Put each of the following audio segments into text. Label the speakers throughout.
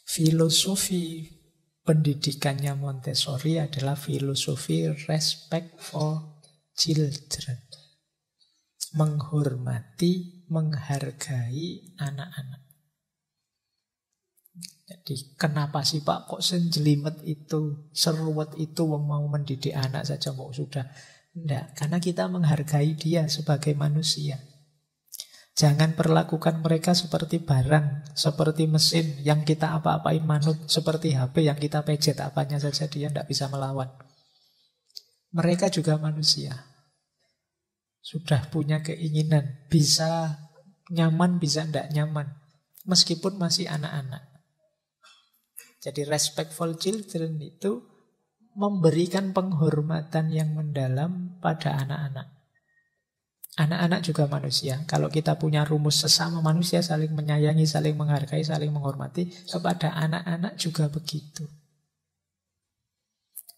Speaker 1: Filosofi pendidikannya Montessori adalah filosofi respect for children. Menghormati, menghargai anak-anak. Jadi kenapa sih Pak kok senjelimet itu, seruwet itu mau mendidik anak saja kok sudah? Tidak, karena kita menghargai dia sebagai manusia. Jangan perlakukan mereka seperti barang, seperti mesin yang kita apa-apain manut, seperti HP yang kita pejet apanya saja dia tidak bisa melawan. Mereka juga manusia. Sudah punya keinginan, bisa nyaman, bisa tidak nyaman, meskipun masih anak-anak. Jadi respectful children itu memberikan penghormatan yang mendalam pada anak-anak. Anak-anak juga manusia. Kalau kita punya rumus sesama manusia, saling menyayangi, saling menghargai, saling menghormati, kepada anak-anak juga begitu.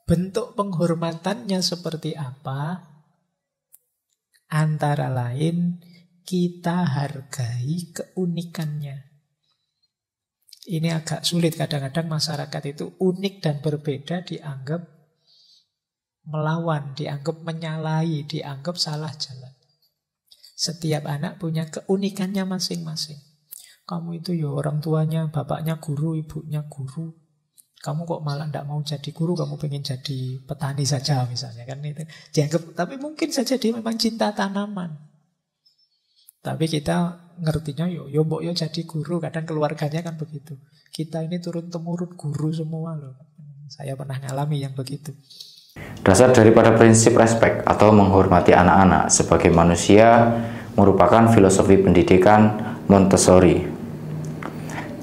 Speaker 1: Bentuk penghormatannya seperti apa? Antara lain, kita hargai keunikannya. Ini agak sulit, kadang-kadang masyarakat itu unik dan berbeda dianggap melawan, dianggap menyalahi, dianggap salah jalan. Setiap anak punya keunikannya masing-masing. Kamu itu ya orang tuanya, bapaknya guru, ibunya guru. Kamu kok malah tidak mau jadi guru, kamu pengen jadi petani saja misalnya kan itu. Dianggap, tapi mungkin saja dia memang cinta tanaman. Tapi kita ngertinya yo mbok yo jadi guru, kadang keluarganya kan begitu. Kita ini turun-temurun guru semua loh. Saya pernah ngalami yang begitu.
Speaker 2: Dasar daripada prinsip respek atau menghormati anak-anak sebagai manusia merupakan filosofi pendidikan Montessori.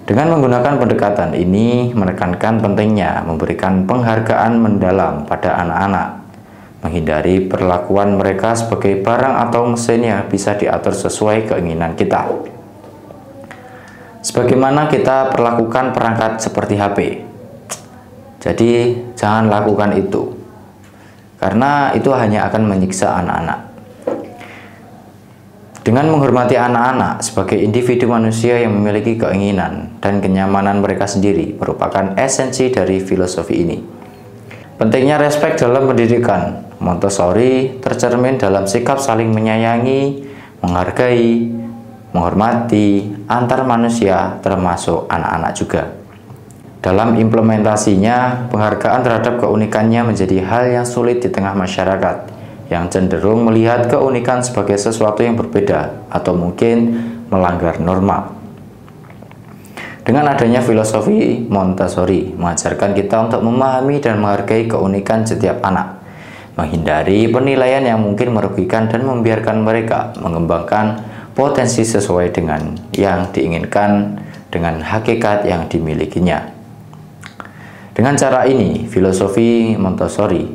Speaker 2: Dengan menggunakan pendekatan ini menekankan pentingnya memberikan penghargaan mendalam pada anak-anak, menghindari perlakuan mereka sebagai barang atau mesin yang bisa diatur sesuai keinginan kita. Sebagaimana kita perlakukan perangkat seperti HP. Jadi jangan lakukan itu, karena itu hanya akan menyiksa anak-anak. Dengan menghormati anak-anak sebagai individu manusia yang memiliki keinginan dan kenyamanan mereka sendiri merupakan esensi dari filosofi ini. Pentingnya respek dalam pendidikan Montessori tercermin dalam sikap saling menyayangi, menghargai, menghormati antar manusia termasuk anak-anak juga. Dalam implementasinya, penghargaan terhadap keunikannya menjadi hal yang sulit di tengah masyarakat yang cenderung melihat keunikan sebagai sesuatu yang berbeda atau mungkin melanggar norma. Dengan adanya filosofi Montessori mengajarkan kita untuk memahami dan menghargai keunikan setiap anak, menghindari penilaian yang mungkin merugikan dan membiarkan mereka mengembangkan potensi sesuai dengan yang diinginkan dengan hakikat yang dimilikinya. Dengan cara ini, filosofi Montessori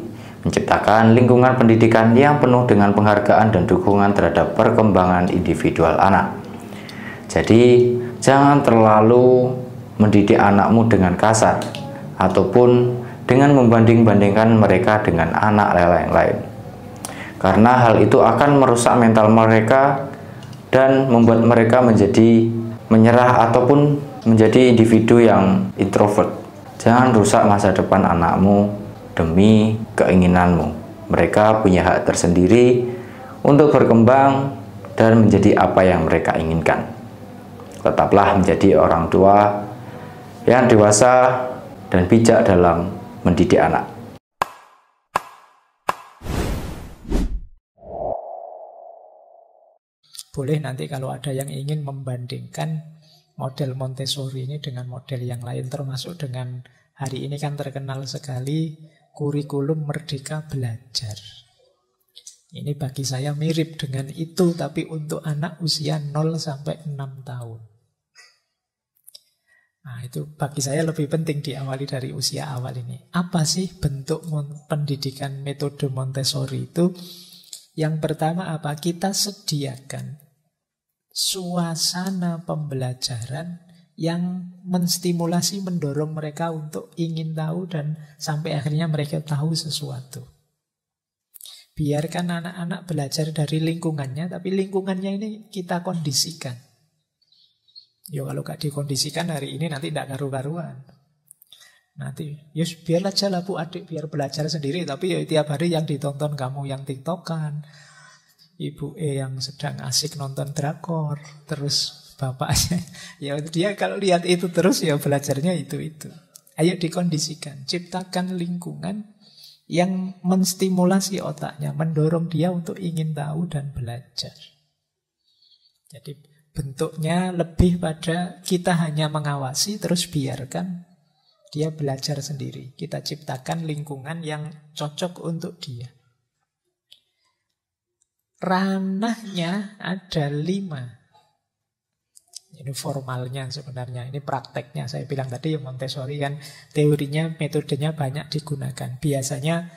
Speaker 2: menciptakan lingkungan pendidikan yang penuh dengan penghargaan dan dukungan terhadap perkembangan individual anak. Jadi, jangan terlalu mendidik anakmu dengan kasar ataupun dengan membanding-bandingkan mereka dengan anak yang lain. Karena hal itu akan merusak mental mereka dan membuat mereka menjadi menyerah ataupun menjadi individu yang introvert. Jangan rusak masa depan anakmu demi keinginanmu. Mereka punya hak tersendiri untuk berkembang dan menjadi apa yang mereka inginkan. Tetaplah menjadi orang tua yang dewasa dan bijak dalam mendidik anak.
Speaker 1: Boleh nanti kalau ada yang ingin membandingkan model Montessori ini dengan model yang lain, termasuk dengan hari ini kan terkenal sekali kurikulum Merdeka Belajar. Ini bagi saya mirip dengan itu, tapi untuk anak usia 0 sampai 6 tahun. Nah, itu bagi saya lebih penting diawali dari usia awal ini. Apa sih bentuk pendidikan metode Montessori itu? Yang pertama apa? Kita sediakan suasana pembelajaran yang menstimulasi, mendorong mereka untuk ingin tahu dan sampai akhirnya mereka tahu sesuatu. Biarkan anak-anak belajar dari lingkungannya, tapi lingkungannya ini kita kondisikan. Ya kalau gak dikondisikan hari ini nanti tidak karu-karuan. Nanti, ya biar aja lah bu adik, biar belajar sendiri. Tapi ya tiap hari yang ditonton kamu yang tiktokan, ibu yang sedang asik nonton drakor, terus bapaknya, ya dia kalau lihat itu terus ya belajarnya itu. Ayo dikondisikan, ciptakan lingkungan yang menstimulasi otaknya, mendorong dia untuk ingin tahu dan belajar. Jadi bentuknya lebih pada kita hanya mengawasi, terus biarkan dia belajar sendiri. Kita ciptakan lingkungan yang cocok untuk dia. Ranahnya ada 5. Ini formalnya sebenarnya, ini prakteknya. Saya bilang tadi Montessori kan teorinya, metodenya banyak digunakan. Biasanya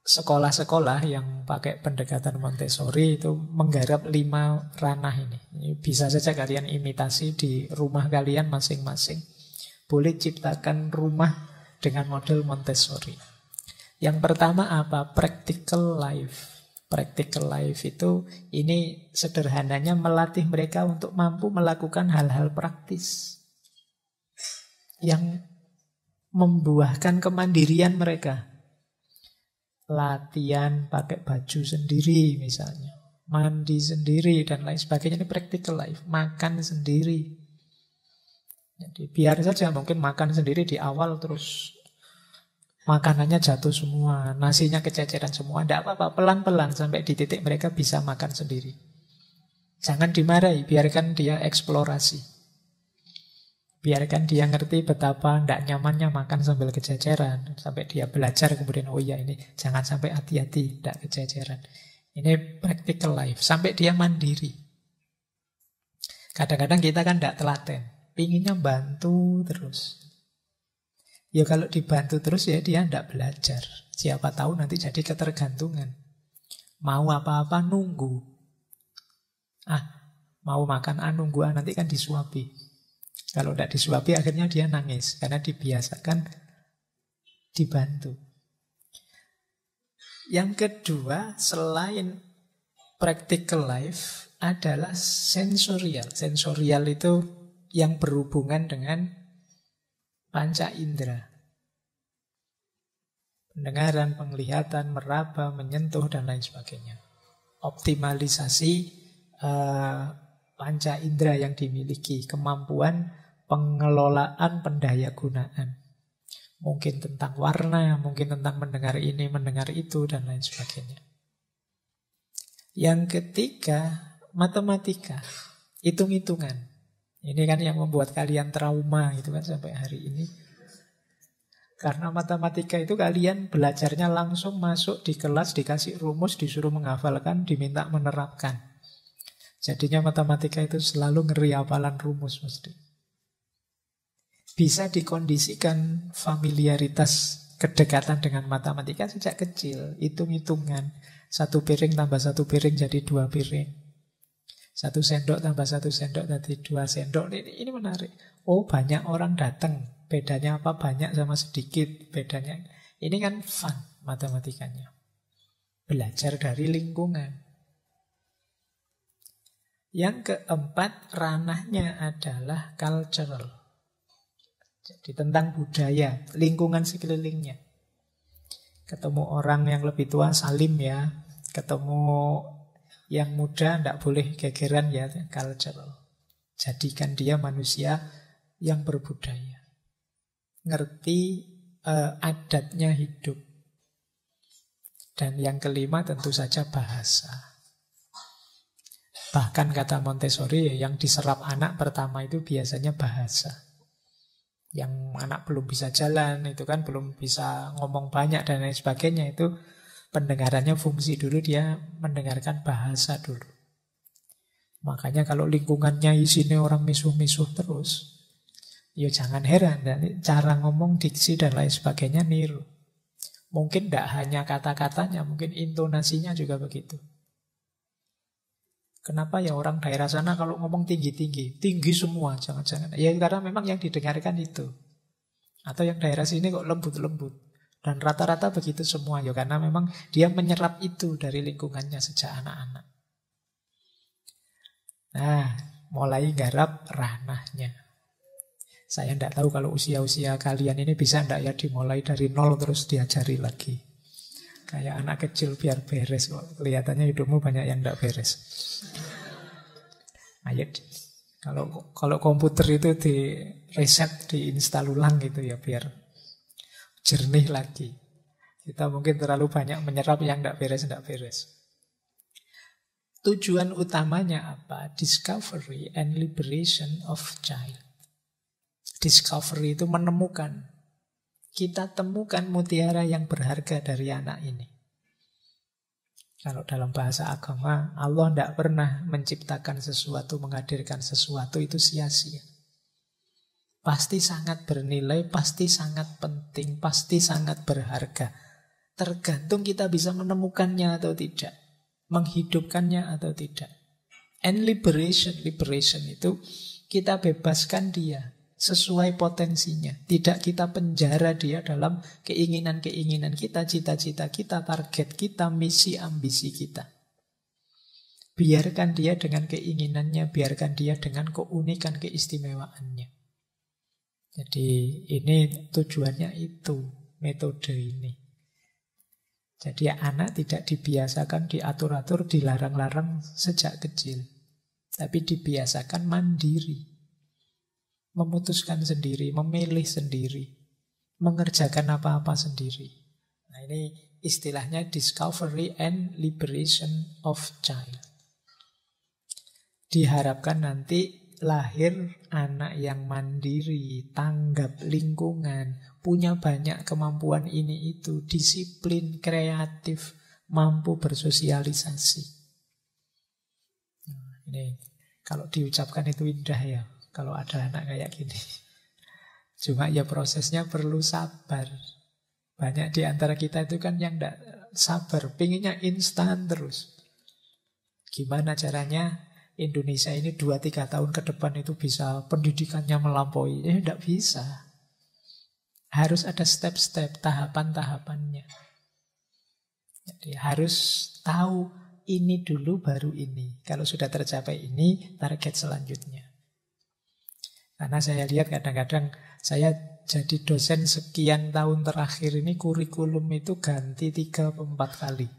Speaker 1: sekolah-sekolah yang pakai pendekatan Montessori itu menggarap 5 ranah ini. Ini bisa saja kalian imitasi di rumah kalian masing-masing. Boleh ciptakan rumah dengan model Montessori. Yang pertama apa? Practical life. Practical life itu ini sederhananya melatih mereka untuk mampu melakukan hal-hal praktis yang membuahkan kemandirian mereka. Latihan pakai baju sendiri misalnya, mandi sendiri dan lain sebagainya. Ini practical life. Makan sendiri. Jadi biar saja mungkin makan sendiri di awal terus makanannya jatuh semua, nasinya kececeran semua. Tidak apa-apa, pelan-pelan sampai di titik mereka bisa makan sendiri. Jangan dimarahi, biarkan dia eksplorasi. Biarkan dia ngerti betapa tidak nyamannya makan sambil kececeran. Sampai dia belajar kemudian, oh iya ini jangan sampai hati-hati, tidak kececeran. Ini practical life, sampai dia mandiri. Kadang-kadang kita kan tidak telaten, pinginnya bantu terus. Ya kalau dibantu terus ya dia tidak belajar. Siapa tahu nanti jadi ketergantungan. Mau apa-apa nunggu. Mau makan nunggu nanti kan disuapi. Kalau tidak disuapi akhirnya dia nangis. Karena dibiasakan dibantu. Yang kedua selain practical life adalah sensorial. Sensorial itu yang berhubungan dengan panca indera. Pendengaran, penglihatan, meraba, menyentuh, dan lain sebagainya. Optimalisasi panca indera yang dimiliki. Kemampuan pengelolaan pendayagunaan. Mungkin tentang warna, mungkin tentang mendengar ini, mendengar itu, dan lain sebagainya. Yang ketiga, matematika. Hitung-hitungan. Ini kan yang membuat kalian trauma gitu kan sampai hari ini. Karena matematika itu kalian belajarnya langsung masuk di kelas, dikasih rumus, disuruh menghafalkan, diminta menerapkan. Jadinya matematika itu selalu ngeri hafalan rumus mesti. Bisa dikondisikan familiaritas kedekatan dengan matematika sejak kecil. Hitung-hitungan. 1 piring tambah 1 piring jadi 2 piring. 1 sendok tambah 1 sendok jadi 2 sendok. Ini menarik. Oh banyak orang datang. Bedanya apa? Banyak sama sedikit. Bedanya. Ini kan fun matematikanya. Belajar dari lingkungan. Yang keempat ranahnya adalah cultural. Jadi tentang budaya. Lingkungan sekelilingnya. Ketemu orang yang lebih tua salim ya. Ketemu yang muda tidak boleh gegeran ya, cultural. Jadikan dia manusia yang berbudaya. Ngerti adatnya hidup. Dan yang kelima tentu saja bahasa. Bahkan kata Montessori yang diserap anak pertama itu biasanya bahasa. Yang anak belum bisa jalan, itu kan belum bisa ngomong banyak dan lain sebagainya, itu pendengarannya fungsi dulu, dia mendengarkan bahasa dulu. Makanya kalau lingkungannya isinya orang misuh-misuh terus, ya jangan heran, dan cara ngomong, diksi dan lain sebagainya niru. Mungkin tidak hanya kata-katanya, mungkin intonasinya juga begitu. Kenapa ya orang daerah sana kalau ngomong tinggi-tinggi, tinggi semua, jangan-jangan. Ya karena memang yang didengarkan itu. Atau yang daerah sini kok lembut-lembut. Dan rata-rata begitu semua ya, karena memang dia menyerap itu dari lingkungannya sejak anak-anak. Nah, mulai garap ranahnya. Saya tidak tahu kalau usia-usia kalian ini bisa tidak ya dimulai dari nol terus diajari lagi. Kayak anak kecil biar beres kok. Kelihatannya hidupmu banyak yang tidak beres. Ayo, kalau komputer itu di reset, diinstal ulang gitu ya biar jernih lagi. Kita mungkin terlalu banyak menyerap yang tidak beres. Tujuan utamanya apa? Discovery and liberation of child. Discovery itu menemukan. Kita temukan mutiara yang berharga dari anak ini. Kalau dalam bahasa agama, Allah tidak pernah menciptakan sesuatu, menghadirkan sesuatu itu sia-sia. Pasti sangat bernilai, pasti sangat penting, pasti sangat berharga. Tergantung kita bisa menemukannya atau tidak, menghidupkannya atau tidak. And liberation itu kita bebaskan dia sesuai potensinya. Tidak kita penjara dia dalam keinginan-keinginan kita, cita-cita kita, target kita, misi, ambisi kita. Biarkan dia dengan keinginannya, biarkan dia dengan keunikan, keistimewaannya. Jadi ini tujuannya itu, metode ini. Jadi anak tidak dibiasakan diatur-atur, dilarang-larang sejak kecil. Tapi dibiasakan mandiri. Memutuskan sendiri, memilih sendiri, mengerjakan apa-apa sendiri. Nah ini istilahnya discovery and liberation of child. Diharapkan nanti lahir anak yang mandiri, tanggap lingkungan, punya banyak kemampuan ini itu, disiplin, kreatif, mampu bersosialisasi. Nah, ini kalau diucapkan itu indah ya. Kalau ada anak kayak gini. Cuma ya prosesnya perlu sabar. Banyak di antara kita itu kan yang tidak sabar. Pinginnya instan terus. Gimana caranya Indonesia ini 2-3 tahun ke depan itu bisa pendidikannya melampaui? Tidak bisa. Harus ada step-step, tahapan-tahapannya. Jadi harus tahu ini dulu baru ini. Kalau sudah tercapai ini, target selanjutnya. Karena saya lihat kadang-kadang saya jadi dosen sekian tahun terakhir ini kurikulum itu ganti 3-4 kali.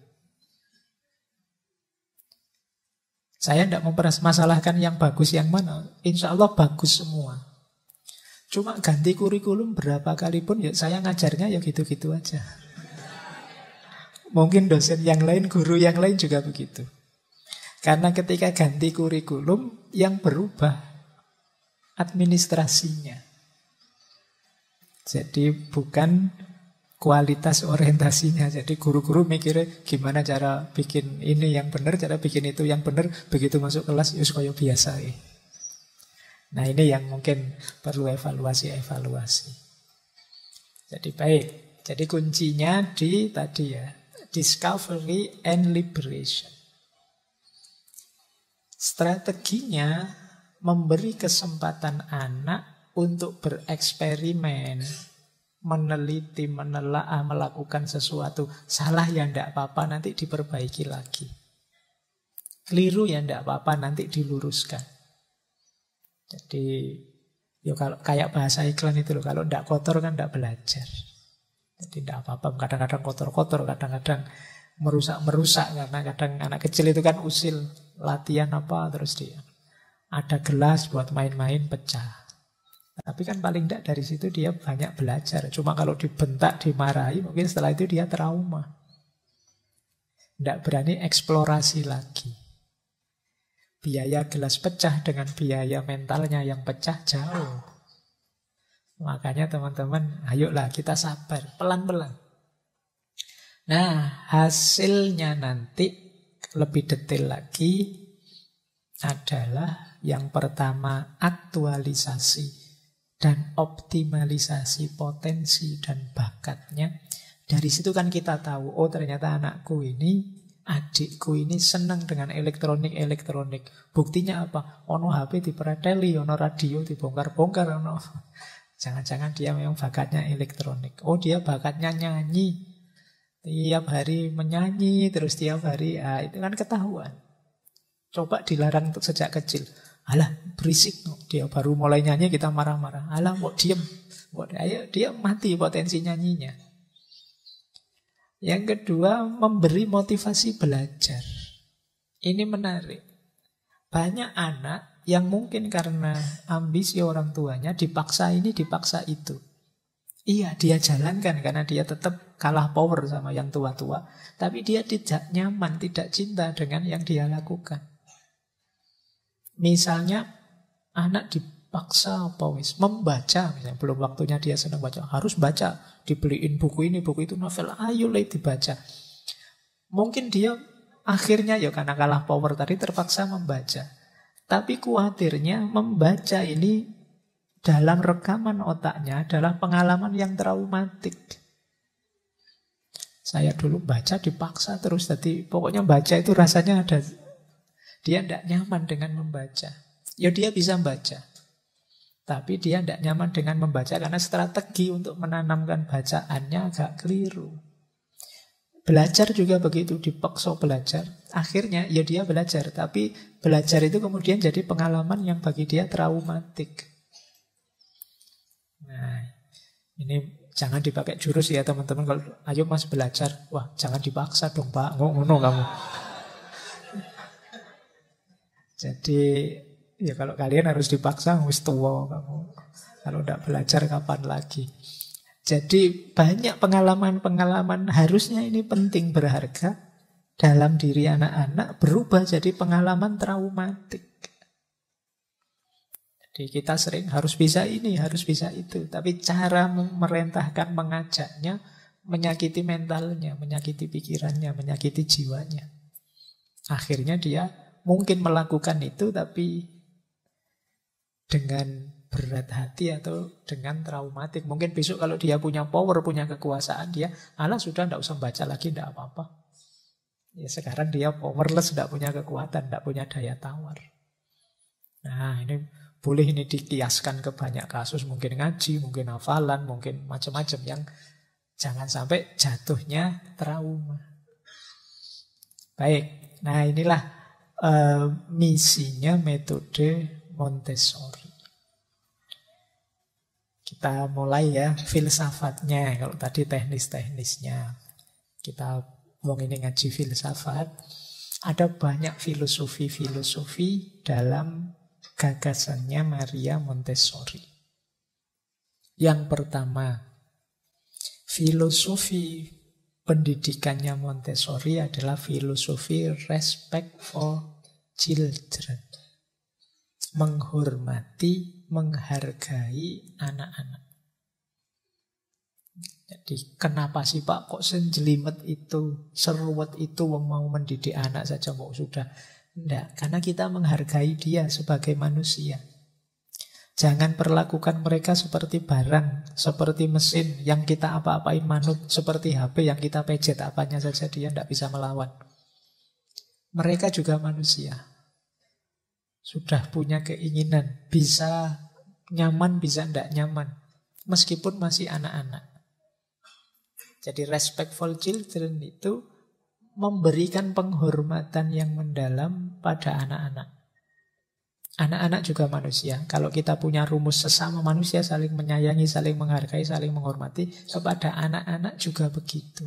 Speaker 1: Saya tidak mempermasalahkan yang bagus yang mana. Insya Allah bagus semua. Cuma ganti kurikulum berapa kali pun ya saya ngajarnya ya gitu-gitu aja. Mungkin dosen yang lain, guru yang lain juga begitu. Karena ketika ganti kurikulum yang berubah administrasinya. Jadi bukan kualitas orientasinya. Jadi guru-guru mikirnya gimana cara bikin ini yang benar, cara bikin itu yang benar. Begitu masuk kelas ya kayak biasa. Nah ini yang mungkin perlu evaluasi. Jadi baik. Jadi kuncinya di tadi ya, discovery and liberation. Strateginya memberi kesempatan anak untuk bereksperimen, meneliti, menelaah, melakukan sesuatu. Salah ya tidak apa-apa, nanti diperbaiki lagi. Keliru ya tidak apa-apa, nanti diluruskan. Jadi, ya kalau kayak bahasa iklan itu loh, kalau tidak kotor kan tidak belajar. Jadi tidak apa-apa, kadang-kadang kotor-kotor, kadang-kadang merusak-merusak. Karena kadang anak kecil itu kan usil, latihan apa, terus dia ada gelas buat main-main pecah. Tapi kan paling tidak dari situ dia banyak belajar. Cuma kalau dibentak, dimarahi, mungkin setelah itu dia trauma. Tidak berani eksplorasi lagi. Biaya gelas pecah dengan biaya mentalnya yang pecah jauh. Makanya teman-teman, ayolah kita sabar, pelan-pelan. Nah, hasilnya nanti lebih detail lagi adalah yang pertama, aktualisasi dan optimalisasi potensi dan bakatnya. Dari situ kan kita tahu, oh ternyata anakku ini, adikku ini senang dengan elektronik. Buktinya apa? Ono HP dipreteli, ono radio dibongkar-bongkar, ono. Jangan-jangan dia memang bakatnya elektronik. Oh dia bakatnya nyanyi. Tiap hari menyanyi, terus tiap hari, itu kan ketahuan. Coba dilarang untuk sejak kecil. Alah, berisik. Dia baru mulai nyanyi kita marah-marah. Alah, mau diem. Ayo, dia mati potensi nyanyinya. Yang kedua, memberi motivasi belajar. Ini menarik. Banyak anak yang mungkin karena ambisi orang tuanya dipaksa ini, dipaksa itu. Iya, dia jalankan karena dia tetap kalah power sama yang tua-tua. Tapi dia tidak nyaman, tidak cinta dengan yang dia lakukan. Misalnya anak dipaksa membaca, misalnya belum waktunya dia senang baca, harus baca, dibeliin buku ini, buku itu, novel, ayo dibaca. Mungkin dia akhirnya ya karena kalah power tadi terpaksa membaca. Tapi khawatirnya membaca ini dalam rekaman otaknya adalah pengalaman yang traumatik. Saya dulu baca dipaksa terus, jadi pokoknya baca itu rasanya ada. Dia tidak nyaman dengan membaca. Ya dia bisa baca, tapi dia tidak nyaman dengan membaca karena strategi untuk menanamkan bacaannya agak keliru. Belajar juga begitu, dipaksa belajar. Akhirnya ya dia belajar, tapi belajar itu kemudian jadi pengalaman yang bagi dia traumatik. Nah, ini jangan dipakai jurus ya teman-teman. Kalau ayo mas belajar, wah jangan dipaksa dong pak, ngono kamu. Jadi ya kalau kalian harus dipaksa, wis tua kamu. Kalau tidak belajar kapan lagi? Jadi banyak pengalaman-pengalaman harusnya ini penting, berharga dalam diri anak-anak berubah jadi pengalaman traumatik. Jadi kita sering harus bisa ini, harus bisa itu. Tapi cara merentahkan, mengajaknya menyakiti mentalnya, menyakiti pikirannya, menyakiti jiwanya. Akhirnya dia mungkin melakukan itu tapi dengan berat hati atau dengan traumatik. Mungkin besok kalau dia punya power, punya kekuasaan, dia alah sudah tidak usah baca lagi, tidak apa-apa. Ya sekarang dia powerless, tidak punya kekuatan, tidak punya daya tawar. Nah ini boleh ini dikiaskan ke banyak kasus, mungkin ngaji, mungkin hafalan, mungkin macam-macam yang jangan sampai jatuhnya trauma. Baik, nah inilah misinya metode Montessori. Kita mulai ya filsafatnya. Kalau tadi teknis-teknisnya, kita ngomong ini ngaji filsafat. Ada banyak filosofi-filosofi dalam gagasannya Maria Montessori. Yang pertama, filosofi pendidikannya Montessori adalah filosofi respect for children. Menghormati, menghargai anak-anak. Jadi kenapa sih Pak kok senjelimet itu, seruwet itu mau mendidik anak saja kok sudah? Tidak, karena kita menghargai dia sebagai manusia. Jangan perlakukan mereka seperti barang, seperti mesin yang kita apa-apain manut, seperti HP yang kita pejet apanya saja dia tidak bisa melawan. Mereka juga manusia. Sudah punya keinginan, bisa nyaman, bisa tidak nyaman, meskipun masih anak-anak. Jadi respectful children itu memberikan penghormatan yang mendalam pada anak-anak. Anak-anak juga manusia. Kalau kita punya rumus sesama manusia, saling menyayangi, saling menghargai, saling menghormati, kepada anak-anak juga begitu.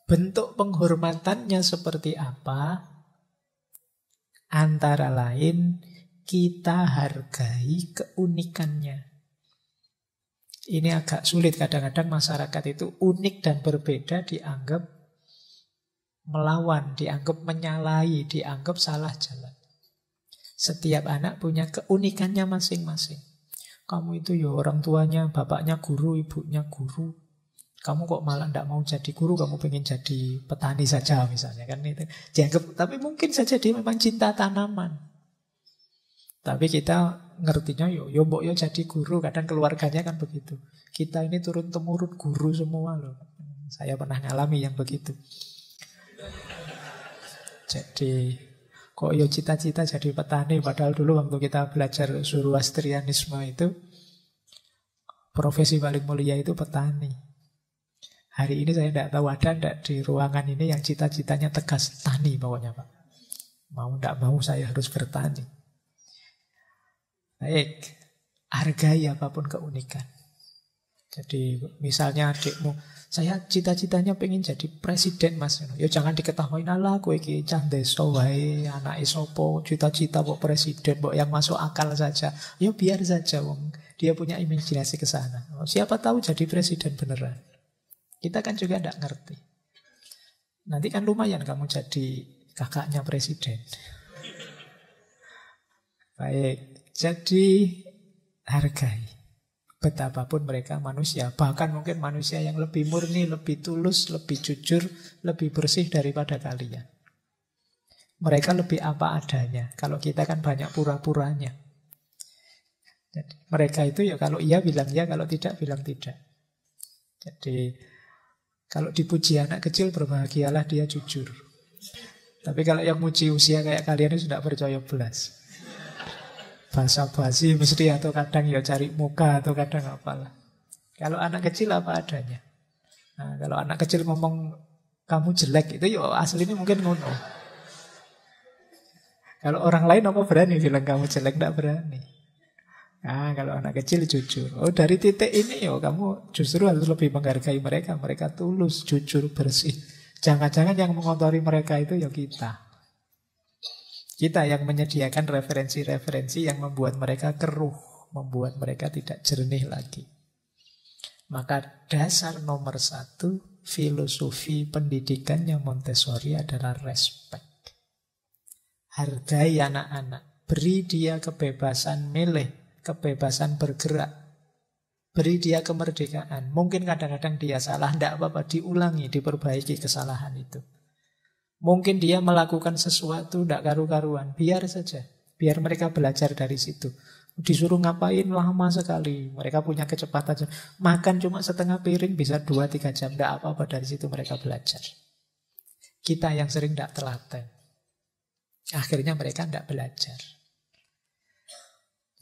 Speaker 1: Bentuk penghormatannya seperti apa? Antara lain, kita hargai keunikannya. Ini agak sulit, kadang-kadang masyarakat itu unik dan berbeda dianggap melawan, dianggap menyalahi, dianggap salah jalan. Setiap anak punya keunikannya masing-masing. Kamu itu ya orang tuanya, bapaknya guru, ibunya guru. Kamu kok malah tidak mau jadi guru, kamu pengen jadi petani saja misalnya kan itu. Dianggap, tapi mungkin saja dia memang cinta tanaman. Tapi kita ngertinya yo mbok yo jadi guru, kadang keluarganya kan begitu. Kita ini turun temurun guru semua loh. Saya pernah ngalami yang begitu. Jadi kok yo cita-cita jadi petani, padahal dulu waktu kita belajar Zoroastrianisme itu profesi paling mulia itu petani. Hari ini saya tidak tahu ada tidak di ruangan ini yang cita-citanya tegas tani pokoknya Pak. Mau tidak mau saya harus bertani. Baik, hargai apapun keunikan. Jadi misalnya adikmu, saya cita-citanya pengen jadi presiden mas. Ya jangan diketahui, alah kowe iki cah desa wae, anake sapa, cita-cita kok presiden, kok yang masuk akal saja. Ya biar saja wong dia punya imajinasi ke sana. Siapa tahu jadi presiden beneran. Kita kan juga tidak ngerti. Nanti kan lumayan kamu jadi kakaknya presiden. Baik, jadi hargai. Betapapun mereka manusia, bahkan mungkin manusia yang lebih murni, lebih tulus, lebih jujur, lebih bersih daripada kalian. Mereka lebih apa adanya. Kalau kita kan banyak pura-puranya. Jadi, mereka itu ya kalau iya bilang iya, kalau tidak bilang tidak. Jadi kalau dipuji anak kecil berbahagialah dia jujur. Tapi kalau yang muji usia kayak kalian ini sudah percaya belas. Basa-basi mesti atau kadang ya cari muka atau kadang apalah. Kalau anak kecil apa adanya. Nah, kalau anak kecil ngomong kamu jelek itu ya aslinya mungkin ngono. Kalau orang lain apa berani bilang kamu jelek, tidak berani. Nah, kalau anak kecil jujur. Oh, dari titik ini ya kamu justru harus lebih menghargai mereka. Mereka tulus, jujur, bersih. Jangan-jangan yang mengotori mereka itu ya kita. Kita yang menyediakan referensi-referensi yang membuat mereka keruh, membuat mereka tidak jernih lagi. Maka dasar nomor 1 filosofi pendidikannya Montessori adalah respect. Hargai anak-anak, beri dia kebebasan milih, kebebasan bergerak, beri dia kemerdekaan. Mungkin kadang-kadang dia salah, tidak apa-apa, diulangi, diperbaiki kesalahan itu. Mungkin dia melakukan sesuatu tidak karu-karuan, biar saja. Biar mereka belajar dari situ. Disuruh ngapain lama sekali. Mereka punya kecepatan. Makan cuma setengah piring bisa 2-3 jam. Tidak apa-apa, dari situ mereka belajar. Kita yang sering tidak telaten. Akhirnya mereka tidak belajar.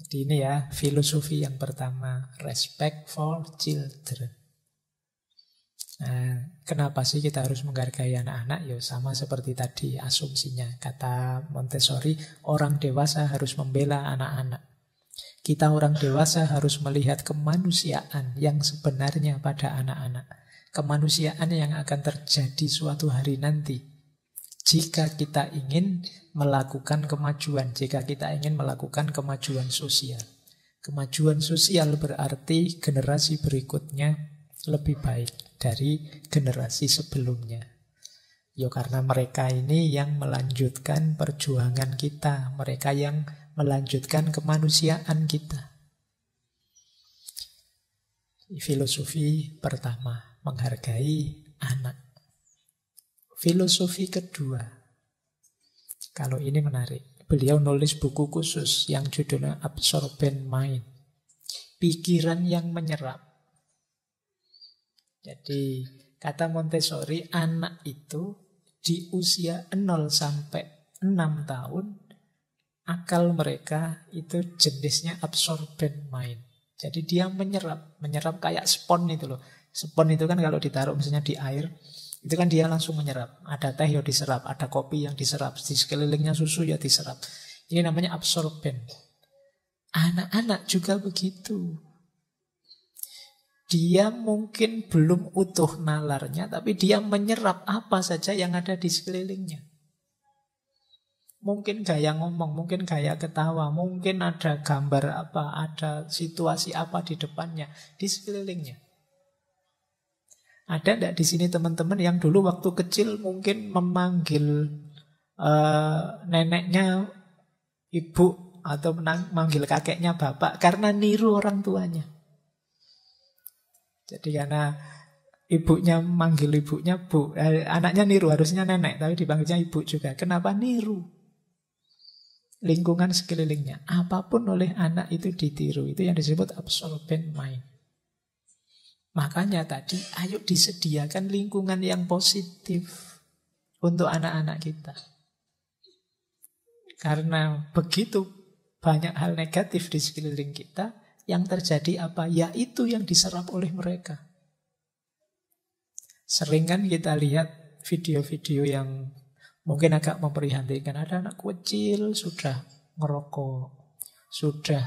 Speaker 1: Jadi ini ya filosofi yang pertama. Respect for children. Nah, kenapa sih kita harus menghargai anak-anak? Ya sama seperti tadi asumsinya. Kata Montessori, orang dewasa harus membela anak-anak. Kita orang dewasa harus melihat kemanusiaan yang sebenarnya pada anak-anak. Kemanusiaan yang akan terjadi suatu hari nanti. Jika kita ingin melakukan kemajuan, jika kita ingin melakukan kemajuan sosial. Kemajuan sosial berarti generasi berikutnya lebih baik dari generasi sebelumnya. Ya karena mereka ini yang melanjutkan perjuangan kita, mereka yang melanjutkan kemanusiaan kita. Filosofi pertama, menghargai anak. Filosofi kedua, kalau ini menarik, beliau nulis buku khusus yang judulnya Absorbent Mind, pikiran yang menyerap. Jadi kata Montessori, anak itu di usia 0 sampai 6 tahun akal mereka itu jenisnya absorbent mind. Jadi dia menyerap kayak spon itu loh. Spon itu kan kalau ditaruh misalnya di air, itu kan dia langsung menyerap. Ada teh yang diserap, ada kopi yang diserap, di sekelilingnya susu ya diserap. Ini namanya absorbent. Anak-anak juga begitu. Dia mungkin belum utuh nalarnya, tapi dia menyerap apa saja yang ada di sekelilingnya. Mungkin gaya ngomong, mungkin gaya ketawa, mungkin ada gambar apa, ada situasi apa di depannya, di sekelilingnya. Ada enggak di sini teman-teman yang dulu waktu kecil mungkin memanggil neneknya ibu atau memanggil kakeknya bapak karena niru orang tuanya. Jadi karena ibunya manggil ibunya bu, anaknya niru, harusnya nenek, tapi dipanggilnya ibu juga. Kenapa niru? Lingkungan sekelilingnya. Apapun oleh anak itu ditiru. Itu yang disebut absorbent mind. Makanya tadi, ayo disediakan lingkungan yang positif untuk anak-anak kita. Karena begitu banyak hal negatif di sekeliling kita, yang terjadi apa? Ya itu yang diserap oleh mereka. Sering kan kita lihat video-video yang Mungkin agak memprihatinkan, ada anak kecil sudah ngerokok, sudah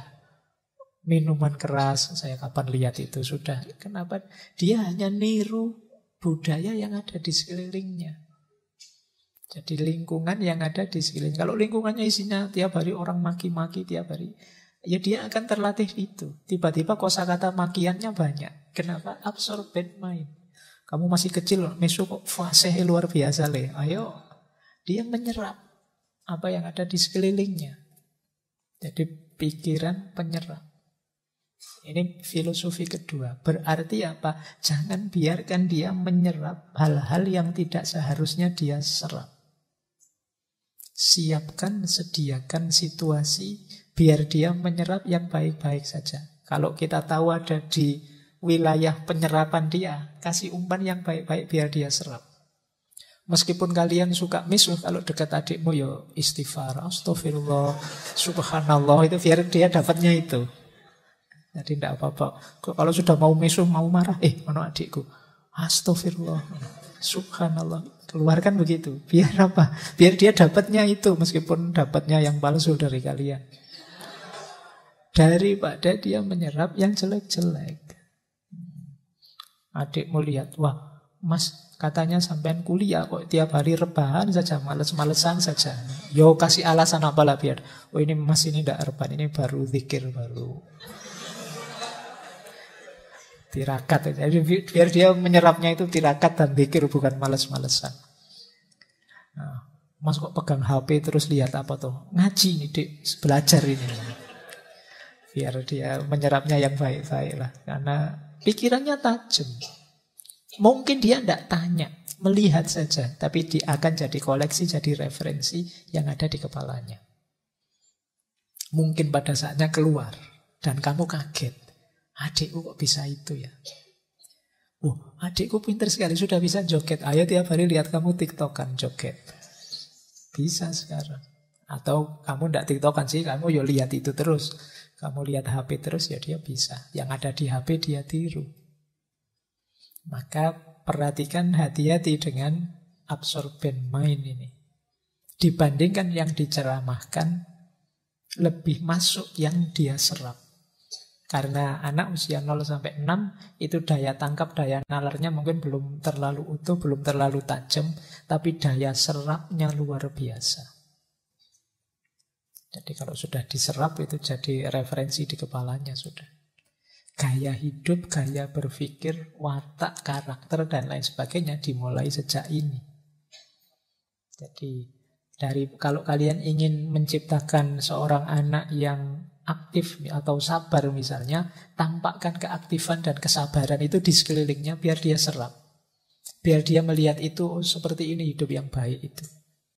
Speaker 1: minuman keras. Saya kapan lihat itu sudah. Kenapa? Dia hanya niru budaya yang ada di sekelilingnya. Jadi lingkungan yang ada di sekeliling. Kalau lingkungannya isinya tiap hari orang maki-maki tiap hari, ya dia akan terlatih itu. Tiba-tiba kosakata makiannya banyak. Kenapa? Absorbent mind. Kamu masih kecil, mesu kok fase luar biasa le. Ayo, dia menyerap apa yang ada di sekelilingnya. Jadi pikiran penyerap. Ini filosofi kedua. Berarti apa? Jangan biarkan dia menyerap hal-hal yang tidak seharusnya dia serap. Siapkan, sediakan situasi biar dia menyerap yang baik-baik saja. Kalau kita tahu ada di wilayah penyerapan dia, kasih umpan yang baik-baik biar dia serap. Meskipun kalian suka misuh, kalau dekat adikmu ya istighfar, astagfirullah, subhanallah, itu biar dia dapatnya itu. Jadi tidak apa-apa. Kalau sudah mau misuh, mau marah, mana adikku, astagfirullah, subhanallah, keluarkan begitu. Biar apa? Biar dia dapatnya itu, meskipun dapatnya yang palsu dari kalian. Daripada dia menyerap yang jelek-jelek. Adikmu lihat, wah mas katanya sampean kuliah kok tiap hari rebahan saja, males-malesan saja. Yo kasih alasan apalah biar, oh ini mas ini tidak rebahan, ini baru zikir, baru tirakat. Jadi biar dia menyerapnya itu tirakat dan zikir, bukan males-malesan. Nah, mas kok pegang HP terus lihat apa tuh? Ngaji nih dik, belajar ini. Biar dia menyerapnya yang baik-baik lah. Karena pikirannya tajam. Mungkin dia tidak tanya, melihat saja. Tapi dia akan jadi koleksi, jadi referensi yang ada di kepalanya. Mungkin pada saatnya keluar. Dan kamu kaget. Adikku kok bisa itu ya? Adikku pintar sekali, sudah bisa joget. Ayo tiap hari lihat kamu tiktokan joget. Bisa sekarang. Atau kamu tidak tiktokan sih, kamu ya lihat itu terus. Kamu lihat HP terus, ya dia bisa. Yang ada di HP dia tiru. Maka perhatikan, hati-hati dengan absorbent mind ini. Dibandingkan yang diceramahkan, lebih masuk yang dia serap. Karena anak usia 0-6 itu daya tangkap, daya nalarnya mungkin belum terlalu utuh, belum terlalu tajam, tapi daya serapnya luar biasa. Jadi kalau sudah diserap itu jadi referensi di kepalanya sudah. Gaya hidup, gaya berpikir, watak, karakter, dan lain sebagainya dimulai sejak ini. Jadi kalau kalian ingin menciptakan seorang anak yang aktif atau sabar misalnya, tampakkan keaktifan dan kesabaran itu di sekelilingnya biar dia serap. Biar dia melihat itu, seperti ini hidup yang baik itu.